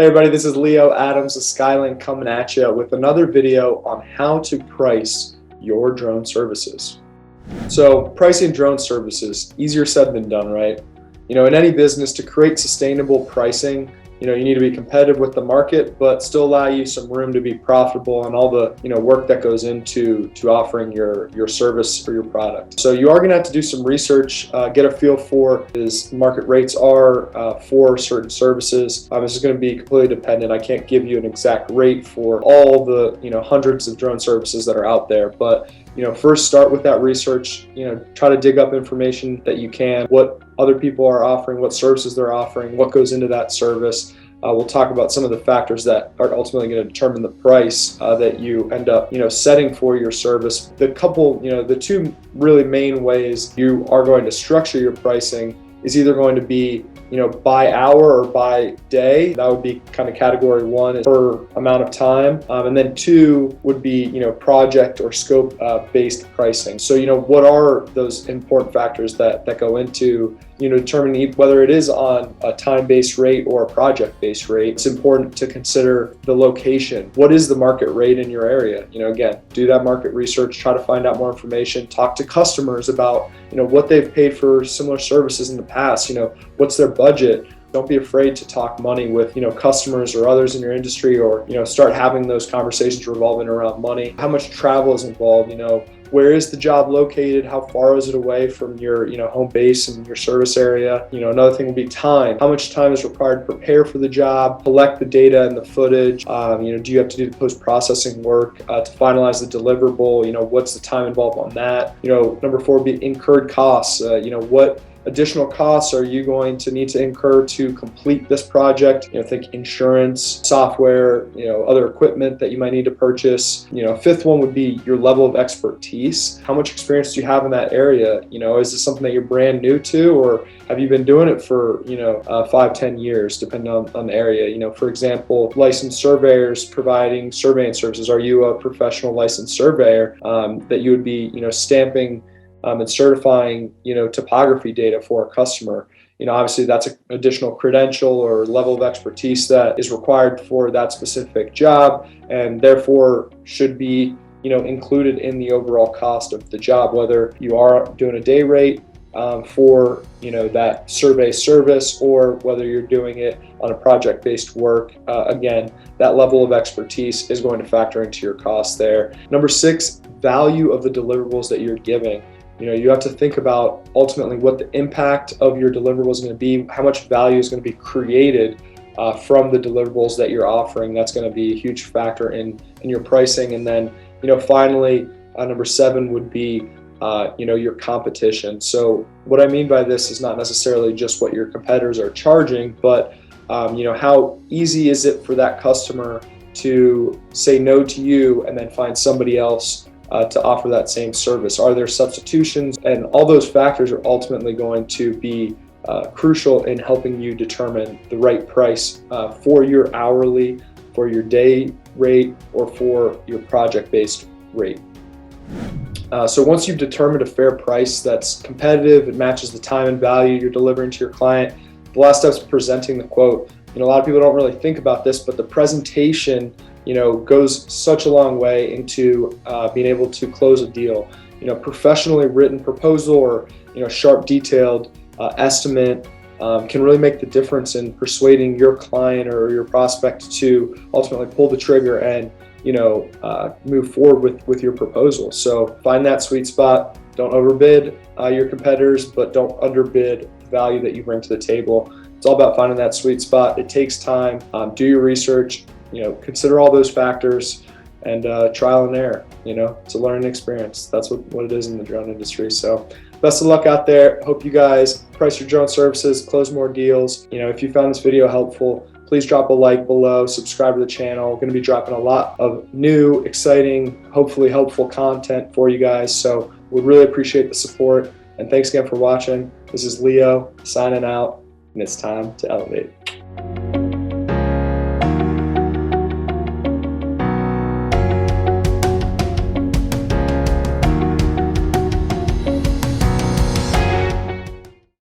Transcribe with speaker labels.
Speaker 1: Hey everybody, this is Leo Adams of Skyline coming at you with another video on how to price your drone services. So pricing drone services, easier said than done, right? In any business, to create sustainable pricing, you need to be competitive with the market, but still allow you some room to be profitable and all the work that goes into offering your service or your product. So you are going to have to do some research, get a feel for what market rates are for certain services. This is going to be completely dependent. I can't give you an exact rate for all the hundreds of drone services that are out there, but first start with that research. Try to dig up information that you can, what other people are offering, what services they're offering, what goes into that service. We'll talk about some of the factors that are ultimately going to determine the price that you end up, setting for your service. The two really main ways you are going to structure your pricing is either going to be by hour or by day. That would be kind of category one, per amount of time. And then two would be, project or scope based pricing. So, what are those important factors that go into, determining whether it is on a time-based rate or a project-based rate? It's important to consider the location. What is the market rate in your area? Again, do that market research, try to find out more information, talk to customers about, what they've paid for similar services in the past, what's their budget. Don't be afraid to talk money with customers or others in your industry, or start having those conversations revolving around money. How much travel is involved? Where is the job located? How far is it away from your home base and your service area? Another thing would be time. How much time is required to prepare for the job, collect the data and the footage? Do you have to do the post-processing work to finalize the deliverable? What's the time involved on that? Number four would be incurred costs. What additional costs are you going to need to incur to complete this project? Think insurance, software, other equipment that you might need to purchase. Fifth one would be your level of expertise. How much experience do you have in that area? Is this something that you're brand new to, or have you been doing it for 5-10 years, depending on the area? For example, licensed surveyors providing surveying services. Are you a professional licensed surveyor that you would be stamping and certifying, topography data for a customer? Obviously that's an additional credential or level of expertise that is required for that specific job, and therefore should be, included in the overall cost of the job, whether you are doing a day rate for, that survey service, or whether you're doing it on a project-based work. Again, that level of expertise is going to factor into your cost there. Number six, value of the deliverables that you're giving. You have to think about ultimately what the impact of your deliverable is going to be, how much value is going to be created from the deliverables that you're offering. That's going to be a huge factor in your pricing. And then, finally, number seven would be, your competition. So what I mean by this is not necessarily just what your competitors are charging, but, how easy is it for that customer to say no to you and then find somebody else to offer that same service? Are there substitutions? And all those factors are ultimately going to be crucial in helping you determine the right price for your hourly, for your day rate, or for your project-based rate. So once you've determined a fair price that's competitive, it matches the time and value you're delivering to your client, the last step is presenting the quote. A lot of people don't really think about this, but the presentation goes such a long way into being able to close a deal. Professionally written proposal or sharp, detailed estimate can really make the difference in persuading your client or your prospect to ultimately pull the trigger and move forward with your proposal. So find that sweet spot. Don't overbid your competitors, but don't underbid the value that you bring to the table. It's all about finding that sweet spot. It takes time. Do your research. Consider all those factors, and trial and error. It's a learning experience. That's what it is in the drone industry. So best of luck out there. Hope you guys price your drone services, close more deals. If you found this video helpful, please drop a like below, subscribe to the channel. We're going to be dropping a lot of new, exciting, hopefully helpful content for you guys. So we really appreciate the support, and thanks again for watching. This is Leo signing out, and it's time to elevate.